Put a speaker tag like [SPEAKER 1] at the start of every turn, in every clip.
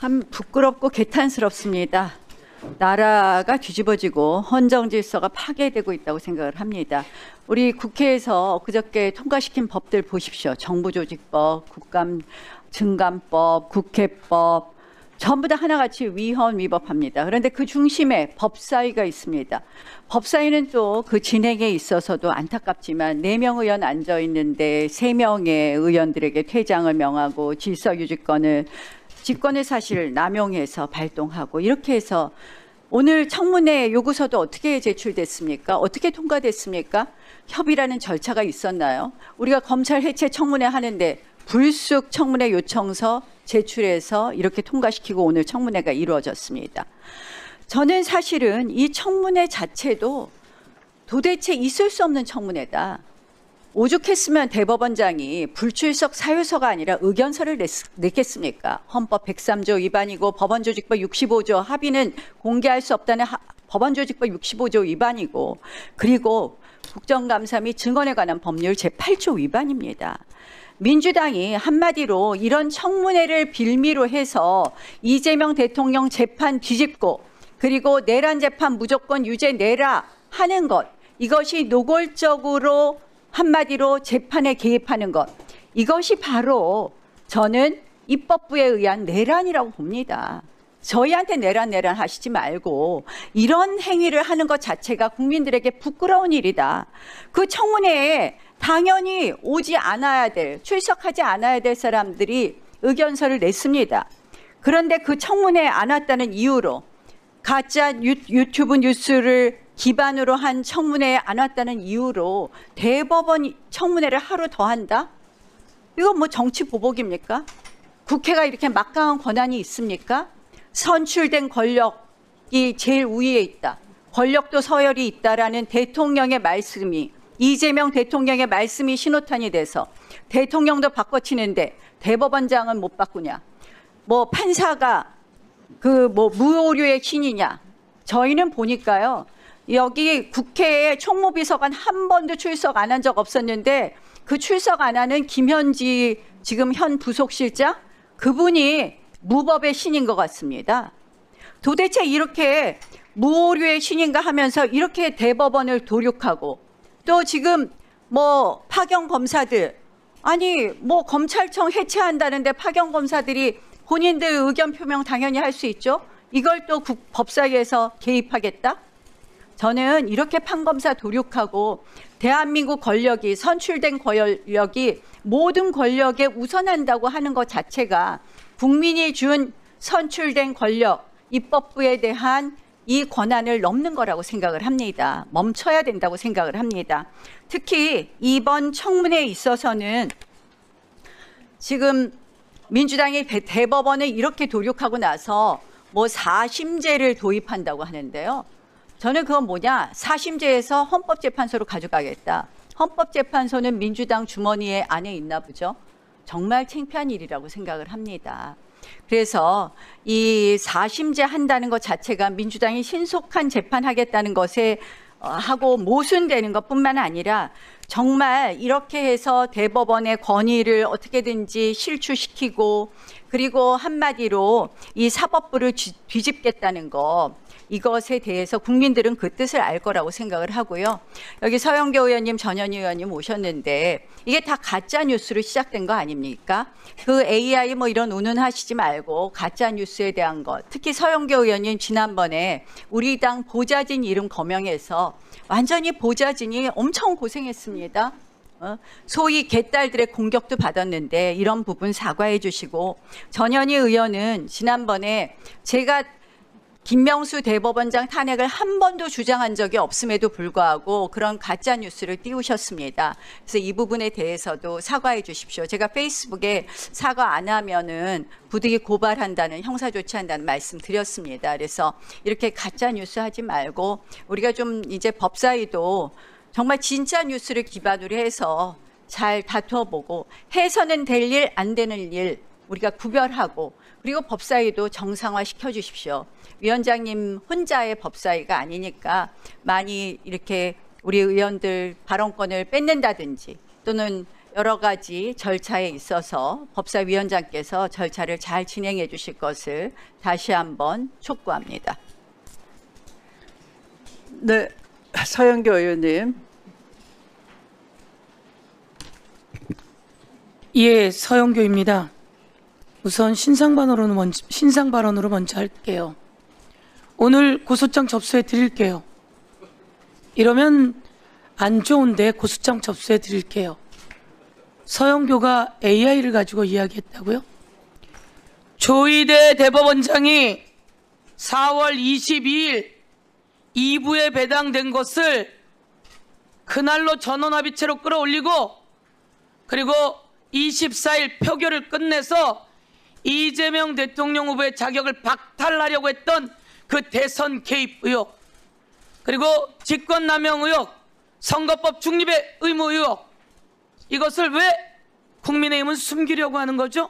[SPEAKER 1] 참 부끄럽고 개탄스럽습니다. 나라가 뒤집어지고 헌정 질서가 파괴되고 있다고 생각을 합니다. 우리 국회에서 그저께 통과시킨 법들 보십시오. 정부조직법, 국감 증감법, 국회법 전부 다 하나같이 위헌 위법합니다. 그런데 그 중심에 법사위가 있습니다. 법사위는 또 그 진행에 있어서도 안타깝지만 4명 의원 앉아 있는데 3명의 의원들에게 퇴장을 명하고 질서유지권을 직권의 사실을 남용해서 발동하고 이렇게 해서 오늘 청문회 요구서도 어떻게 제출됐습니까? 어떻게 통과됐습니까? 협의라는 절차가 있었나요? 우리가 검찰 해체 청문회 하는데 불쑥 청문회 요청서 제출해서 이렇게 통과시키고 오늘 청문회가 이루어졌습니다. 저는 사실은 이 청문회 자체도 도대체 있을 수 없는 청문회다. 오죽했으면 대법원장이 불출석 사유서가 아니라 의견서를 냈겠습니까? 헌법 103조 위반이고 법원조직법 65조 합의는 공개할 수 없다는 법원조직법 65조 위반이고 그리고 국정감사 및 증언에 관한 법률 제8조 위반입니다. 민주당이 한마디로 이런 청문회를 빌미로 해서 이재명 대통령 재판 뒤집고 그리고 내란 재판 무조건 유죄 내라 하는 것 이것이 노골적으로 한마디로 재판에 개입하는 것 이것이 바로 저는 입법부에 의한 내란이라고 봅니다. 저희한테 내란 하시지 말고 이런 행위를 하는 것 자체가 국민들에게 부끄러운 일이다. 그 청문회에 당연히 오지 않아야 될 출석하지 않아야 될 사람들이 의견서를 냈습니다. 그런데 그 청문회에 안 왔다는 이유로 가짜 유튜브 뉴스를 기반으로 한 청문회에 안 왔다는 이유로 대법원 청문회를 하루 더 한다? 이건 뭐 정치 보복입니까? 국회가 이렇게 막강한 권한이 있습니까? 선출된 권력이 제일 우위에 있다. 권력도 서열이 있다라는 대통령의 말씀이 이재명 대통령의 말씀이 신호탄이 돼서 대통령도 바꿔치는데 대법원장은 못 바꾸냐? 뭐 판사가 무오류의 신이냐? 저희는 보니까요. 여기 국회에 총무비서관 한 번도 출석 안 한 적 없었는데 그 출석 안 하는 김현지 지금 현 부속실장 그분이 무법의 신인 것 같습니다. 도대체 이렇게 무오류의 신인가 하면서 이렇게 대법원을 도륙하고 또 지금 뭐 파견 검사들 아니 뭐 검찰청 해체한다는데 파견 검사들이 본인들 의견 표명 당연히 할 수 있죠. 이걸 또 법사위에서 개입하겠다? 저는 이렇게 판검사 도륙하고 대한민국 권력이 선출된 권력이 모든 권력에 우선한다고 하는 것 자체가 국민이 준 선출된 권력, 입법부에 대한 이 권한을 넘는 거라고 생각을 합니다. 멈춰야 된다고 생각을 합니다. 특히 이번 청문회에 있어서는 지금 민주당이 대법원에 이렇게 도륙하고 나서 뭐 사심제를 도입한다고 하는데요. 저는 그건 뭐냐? 사심제에서 헌법재판소로 가져가겠다. 헌법재판소는 민주당 주머니에 안에 있나 보죠. 정말 창피한 일이라고 생각을 합니다. 그래서 이 사심제 한다는 것 자체가 민주당이 신속한 재판하겠다는 것에 하고 모순되는 것뿐만 아니라 정말 이렇게 해서 대법원의 권위를 어떻게든지 실추시키고 그리고 한마디로 이 사법부를 뒤집겠다는 것 이것에 대해서 국민들은 그 뜻을 알 거라고 생각을 하고요. 여기 서영교 의원님, 전현희 의원님 오셨는데 이게 다 가짜 뉴스로 시작된 거 아닙니까? 그 AI 뭐 이런 운운하시지 말고 가짜 뉴스에 대한 것. 특히 서영교 의원님 지난번에 우리 당 보좌진 이름 거명해서 완전히 보좌진이 엄청 고생했습니다. 소위 개딸들의 공격도 받았는데 이런 부분 사과해 주시고 전현희 의원은 지난번에 제가 김명수 대법원장 탄핵을 한 번도 주장한 적이 없음에도 불구하고 그런 가짜 뉴스를 띄우셨습니다. 그래서 이 부분에 대해서도 사과해 주십시오. 제가 페이스북에 사과 안 하면은 부득이 고발한다는 형사 조치한다는 말씀 드렸습니다. 그래서 이렇게 가짜 뉴스 하지 말고 우리가 좀 이제 법사위도 정말 진짜 뉴스를 기반으로 해서 잘 다투어보고 해서는 될 일, 안 되는 일 우리가 구별하고 그리고 법사위도 정상화 시켜주십시오. 위원장님 혼자의 법사위가 아니니까 많이 이렇게 우리 의원들 발언권을 뺏는다든지 또는 여러 가지 절차에 있어서 법사위원장께서 절차를 잘 진행해 주실 것을 다시 한번 촉구합니다.
[SPEAKER 2] 네, 서영교 의원님.
[SPEAKER 3] 예, 서영교입니다. 우선 신상 발언으로 먼저 할게요. 오늘 고소장 접수해 드릴게요. 이러면 안 좋은데 고소장 접수해 드릴게요. 서영교가 AI를 가지고 이야기했다고요? 조희대 대법원장이 4월 22일 2부에 배당된 것을 그날로 전원합의체로 끌어올리고 그리고 24일 표결을 끝내서 이재명 대통령 후보의 자격을 박탈하려고 했던 그 대선 개입 의혹, 그리고 직권남용 의혹, 선거법 중립의 의무 의혹, 이것을 왜 국민의힘은 숨기려고 하는 거죠?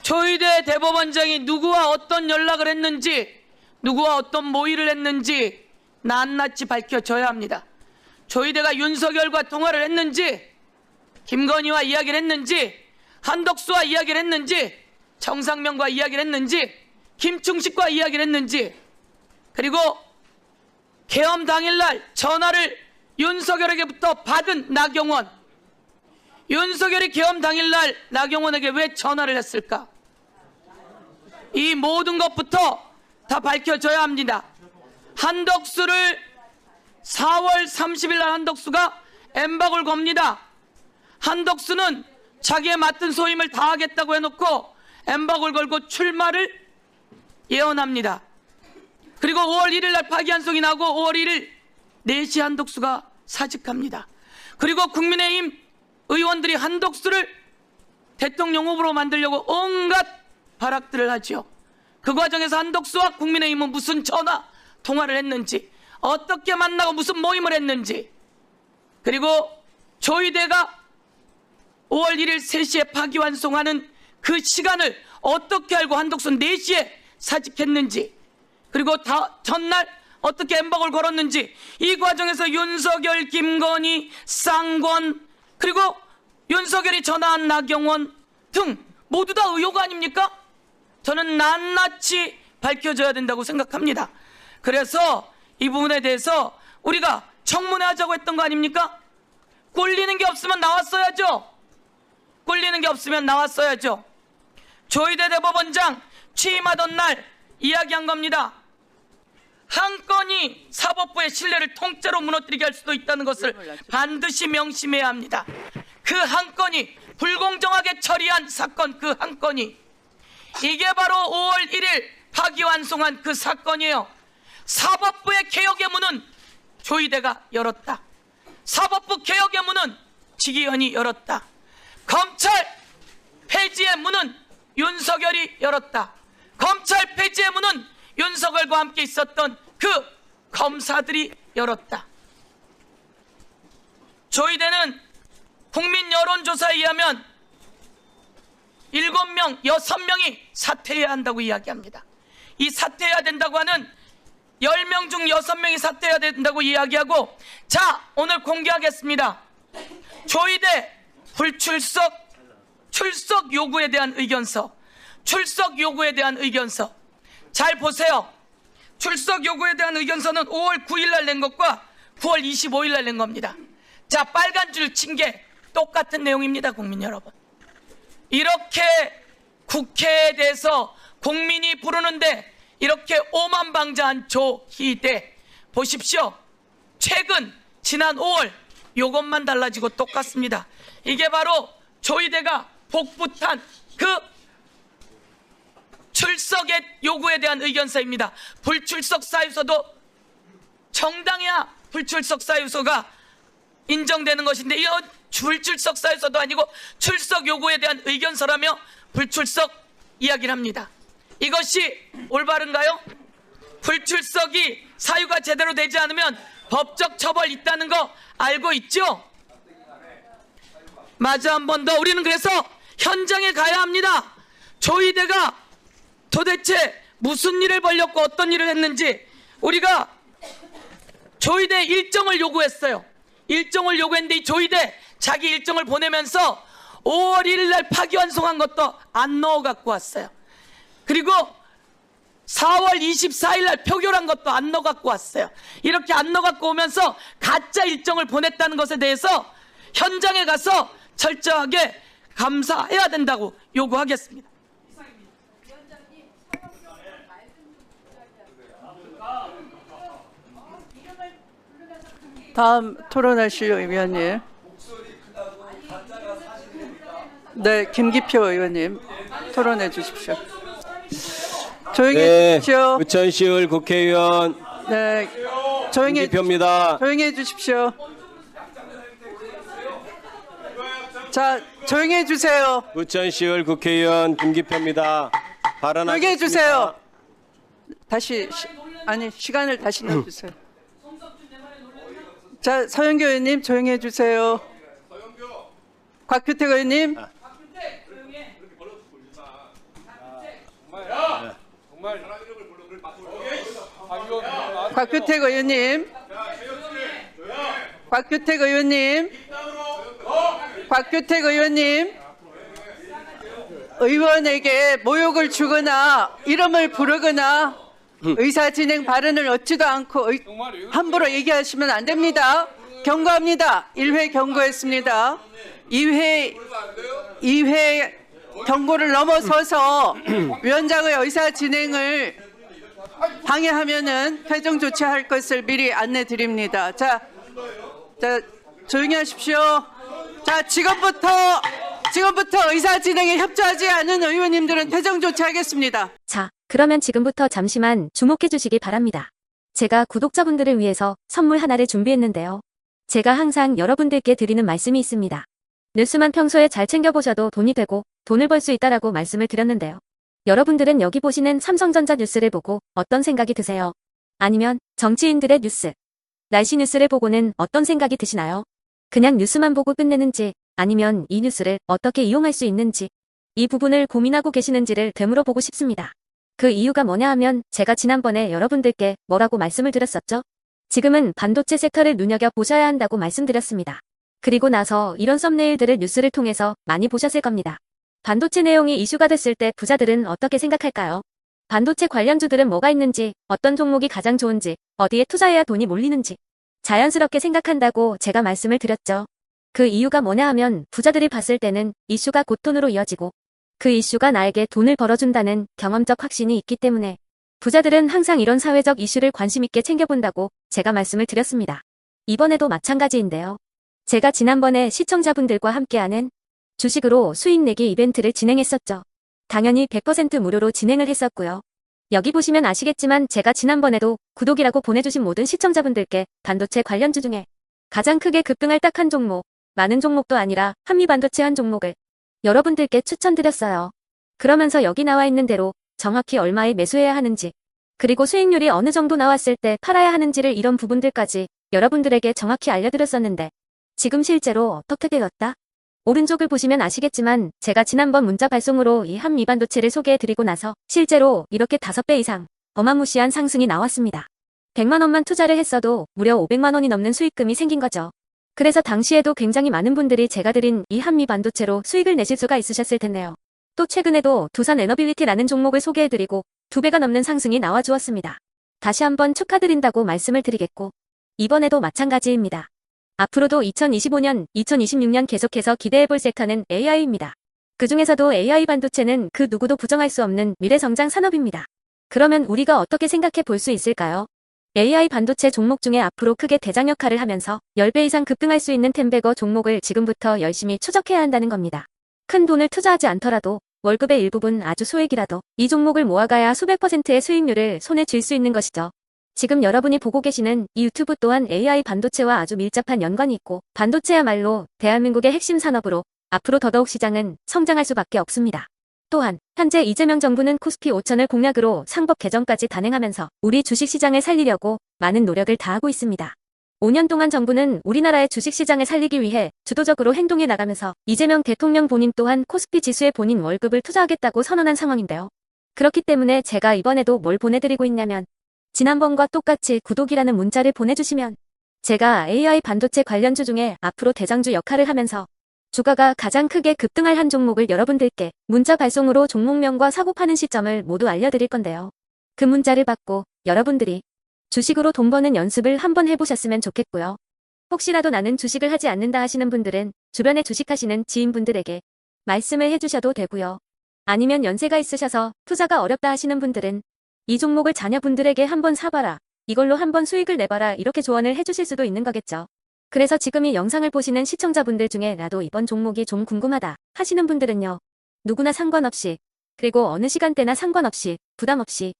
[SPEAKER 3] 조희대 대법원장이 누구와 어떤 연락을 했는지, 누구와 어떤 모의를 했는지 낱낱이 밝혀져야 합니다. 조희대가 윤석열과 통화를 했는지, 김건희와 이야기를 했는지, 한덕수와 이야기를 했는지, 정상명과 이야기를 했는지, 김충식과 이야기를 했는지, 그리고 계엄 당일날 전화를 윤석열에게부터 받은 나경원, 윤석열이 계엄 당일날 나경원에게 왜 전화를 했을까? 이 모든 것부터 다 밝혀져야 합니다. 한덕수를 4월 30일 날 한덕수가 엠박을 겁니다. 한덕수는 자기의 맡은 소임을 다하겠다고 해놓고 엠박을 걸고 출마를 예언합니다. 그리고 5월 1일 날 파기환송이 나고 5월 1일 4시 한덕수가 사직합니다. 그리고 국민의힘 의원들이 한덕수를 대통령 후보로 만들려고 온갖 발악들을 하죠. 그 과정에서 한덕수와 국민의힘은 무슨 전화 통화를 했는지, 어떻게 만나고 무슨 모임을 했는지, 그리고 조희대가 5월 1일 3시에 파기환송하는 그 시간을 어떻게 알고 한덕수 4시에 사직했는지, 그리고 전날 어떻게 엠박을 걸었는지, 이 과정에서 윤석열, 김건희, 쌍권, 그리고 윤석열이 전화한 나경원 등 모두 다 의혹 아닙니까? 저는 낱낱이 밝혀져야 된다고 생각합니다. 그래서 이 부분에 대해서 우리가 청문회 하자고 했던 거 아닙니까? 꼴리는 게 없으면 나왔어야죠. 꼴리는 게 없으면 나왔어야죠. 조희대 대법원장 취임하던 날 이야기한 겁니다. 한 건이 사법부의 신뢰를 통째로 무너뜨리게 할 수도 있다는 것을 반드시 명심해야 합니다. 그 한 건이 불공정하게 처리한 사건, 그 한 건이 이게 바로 5월 1일 파기환송한 그 사건이에요. 사법부의 개혁의 문은 조희대가 열었다. 사법부 개혁의 문은 지기현이 열었다. 검찰 폐지의 문은 윤석열이 열었다. 검찰 폐지의 문은 윤석열과 함께 있었던 그 검사들이 열었다. 조희대는 국민 여론조사에 의하면 7명, 6명이 사퇴해야 한다고 이야기합니다. 이 사퇴해야 된다고 하는 10명 중 6명이 사퇴해야 된다고 이야기하고, 자, 오늘 공개하겠습니다. 조희대 출석 요구에 대한 의견서, 출석 요구에 대한 의견서. 잘 보세요. 출석 요구에 대한 의견서는 5월 9일 날 낸 것과 9월 25일 날 낸 겁니다. 자, 빨간 줄 친 게 똑같은 내용입니다, 국민 여러분. 이렇게 국회에 대해서 국민이 부르는데 이렇게 오만방자한 조희대 보십시오. 최근 지난 5월 요것만 달라지고 똑같습니다. 이게 바로 조희대가 복붙한 그 출석의 요구에 대한 의견서입니다. 불출석 사유서도 정당해야 불출석 사유서가 인정되는 것인데, 이 불출석 사유서도 아니고 출석 요구에 대한 의견서라며 불출석 이야기를 합니다. 이것이 올바른가요? 불출석이 사유가 제대로 되지 않으면 법적 처벌 있다는 거 알고 있죠? 마저 한 번 더, 우리는 그래서 현장에 가야 합니다. 조희대가 도대체 무슨 일을 벌였고 어떤 일을 했는지 우리가 조희대 일정을 요구했어요. 일정을 요구했는데 이 조희대 자기 일정을 보내면서 5월 1일 날 파기환송한 것도 안 넣어 갖고 왔어요. 그리고 4월 24일 날 표결한 것도 안 넣어 갖고 왔어요. 이렇게 안 넣어 갖고 오면서 가짜 일정을 보냈다는 것에 대해서 현장에 가서 철저하게 감사해야 된다고 요구하겠습니다.
[SPEAKER 2] 다음 토론하실 의원님. 네, 김기표 의원님 토론해 주십시오. 조용히 해 주십시오.
[SPEAKER 4] 부천시의회 국회의원
[SPEAKER 2] 네, 조용히 해
[SPEAKER 4] 김기표입니다.
[SPEAKER 2] 조용히 해 주십시오. 자, 조용히 해 주세요.
[SPEAKER 4] 부천시의회 국회의원 김기표입니다.
[SPEAKER 2] 조용히 해 주세요. 다시 시간을 다시 넣어주세요. 자, 서영교 의원님 조용히 해주세요. 곽규택 의원님. 곽규택 의원님. 곽규택 의원님. 곽규택 의원님. 의원에게 모욕을 주거나 이름을 부르거나 의사 진행 발언을 얻지도 않고 함부로 얘기하시면 안 됩니다. 경고합니다. 1회 경고했습니다. 2회 경고를 넘어서서 위원장의 의사 진행을 방해하면은 회정 조치할 것을 미리 안내 드립니다. 자, 조용히 하십시오. 자, 지금부터 의사 진행에 협조하지 않은 의원님들은 퇴정 조치하겠습니다.
[SPEAKER 5] 자, 그러면 지금부터 잠시만 주목해 주시기 바랍니다. 제가 구독자분들을 위해서 선물 하나를 준비했는데요. 제가 항상 여러분들께 드리는 말씀이 있습니다. 뉴스만 평소에 잘 챙겨보셔도 돈이 되고 돈을 벌 수 있다라고 말씀을 드렸는데요. 여러분들은 여기 보시는 삼성전자 뉴스를 보고 어떤 생각이 드세요? 아니면 정치인들의 뉴스, 날씨 뉴스를 보고는 어떤 생각이 드시나요? 그냥 뉴스만 보고 끝내는지 아니면 이 뉴스를 어떻게 이용할 수 있는지 이 부분을 고민하고 계시는지를 되물어보고 싶습니다. 그 이유가 뭐냐 하면 제가 지난번에 여러분들께 뭐라고 말씀을 드렸었죠? 지금은 반도체 섹터를 눈여겨보셔야 한다고 말씀드렸습니다. 그리고 나서 이런 썸네일들을 뉴스를 통해서 많이 보셨을 겁니다. 반도체 내용이 이슈가 됐을 때 부자들은 어떻게 생각할까요? 반도체 관련주들은 뭐가 있는지, 어떤 종목이 가장 좋은지, 어디에 투자해야 돈이 몰리는지 자연스럽게 생각한다고 제가 말씀을 드렸죠. 그 이유가 뭐냐 하면 부자들이 봤을 때는 이슈가 곧 돈으로 이어지고 그 이슈가 나에게 돈을 벌어준다는 경험적 확신이 있기 때문에 부자들은 항상 이런 사회적 이슈를 관심 있게 챙겨본다고 제가 말씀을 드렸습니다. 이번에도 마찬가지인데요. 제가 지난번에 시청자분들과 함께하는 주식으로 수익 내기 이벤트를 진행했었죠. 당연히 100% 무료로 진행을 했었고요. 여기 보시면 아시겠지만 제가 지난번에도 구독이라고 보내주신 모든 시청자분들께 반도체 관련주 중에 가장 크게 급등할 딱 한 종목, 많은 종목도 아니라 한미반도체 한 종목을 여러분들께 추천드렸어요. 그러면서 여기 나와 있는 대로 정확히 얼마에 매수해야 하는지, 그리고 수익률이 어느 정도 나왔을 때 팔아야 하는지를 이런 부분들까지 여러분들에게 정확히 알려드렸었는데 지금 실제로 어떻게 되었다? 오른쪽을 보시면 아시겠지만 제가 지난번 문자 발송으로 이 한미반도체를 소개해드리고 나서 실제로 이렇게 5배 이상 어마무시한 상승이 나왔습니다. 100만 원만 투자를 했어도 무려 500만 원이 넘는 수익금이 생긴 거죠. 그래서 당시에도 굉장히 많은 분들이 제가 드린 이 한미반도체로 수익을 내실 수가 있으셨을 텐데요. 또 최근에도 두산 에너빌리티라는 종목을 소개해드리고 2배가 넘는 상승이 나와주었습니다. 다시 한번 축하드린다고 말씀을 드리겠고 이번에도 마찬가지입니다. 앞으로도 2025년, 2026년 계속해서 기대해볼 섹터는 AI입니다. 그 중에서도 AI 반도체는 그 누구도 부정할 수 없는 미래성장 산업입니다. 그러면 우리가 어떻게 생각해 볼 수 있을까요? AI 반도체 종목 중에 앞으로 크게 대장 역할을 하면서 10배 이상 급등할 수 있는 템베거 종목을 지금부터 열심히 추적해야 한다는 겁니다. 큰 돈을 투자하지 않더라도 월급의 일부분 아주 소액이라도 이 종목을 모아가야 수백 %의 수익률을 손에 쥘 수 있는 것이죠. 지금 여러분이 보고 계시는 이 유튜브 또한 AI 반도체와 아주 밀접한 연관이 있고 반도체야말로 대한민국의 핵심 산업으로 앞으로 더더욱 시장은 성장할 수밖에 없습니다. 또한 현재 이재명 정부는 코스피 5천을 공약으로 상법 개정까지 단행하면서 우리 주식시장을 살리려고 많은 노력을 다하고 있습니다. 5년 동안 정부는 우리나라의 주식시장을 살리기 위해 주도적으로 행동해 나가면서 이재명 대통령 본인 또한 코스피 지수에 본인 월급을 투자하겠다고 선언한 상황인데요. 그렇기 때문에 제가 이번에도 뭘 보내드리고 있냐면 지난번과 똑같이 구독이라는 문자를 보내주시면 제가 AI 반도체 관련주 중에 앞으로 대장주 역할을 하면서 주가가 가장 크게 급등할 한 종목을 여러분들께 문자 발송으로 종목명과 사고 파는 시점을 모두 알려드릴 건데요. 그 문자를 받고 여러분들이 주식으로 돈 버는 연습을 한번 해보셨으면 좋겠고요. 혹시라도 나는 주식을 하지 않는다 하시는 분들은 주변에 주식하시는 지인분들에게 말씀을 해주셔도 되고요. 아니면 연세가 있으셔서 투자가 어렵다 하시는 분들은 이 종목을 자녀분들에게 한번 사봐라. 이걸로 한번 수익을 내봐라. 이렇게 조언을 해주실 수도 있는 거겠죠. 그래서 지금 이 영상을 보시는 시청자분들 중에 나도 이번 종목이 좀 궁금하다 하시는 분들은요. 누구나 상관없이 그리고 어느 시간대나 상관없이 부담 없이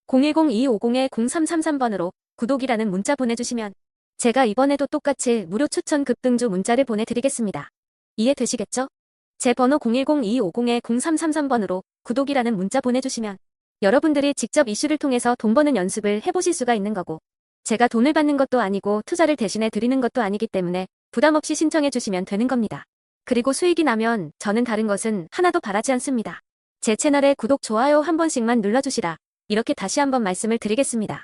[SPEAKER 5] 010-2250-0333번으로 구독이라는 문자 보내주시면 제가 이번에도 똑같이 무료 추천 급등주 문자를 보내드리겠습니다. 이해되시겠죠? 제 번호 010-2250-0333번으로 구독이라는 문자 보내주시면 여러분들이 직접 이슈를 통해서 돈 버는 연습을 해보실 수가 있는 거고 제가 돈을 받는 것도 아니고 투자를 대신해 드리는 것도 아니기 때문에 부담 없이 신청해 주시면 되는 겁니다. 그리고 수익이 나면 저는 다른 것은 하나도 바라지 않습니다. 제 채널에 구독, 좋아요 한 번씩만 눌러주시라. 이렇게 다시 한번 말씀을 드리겠습니다.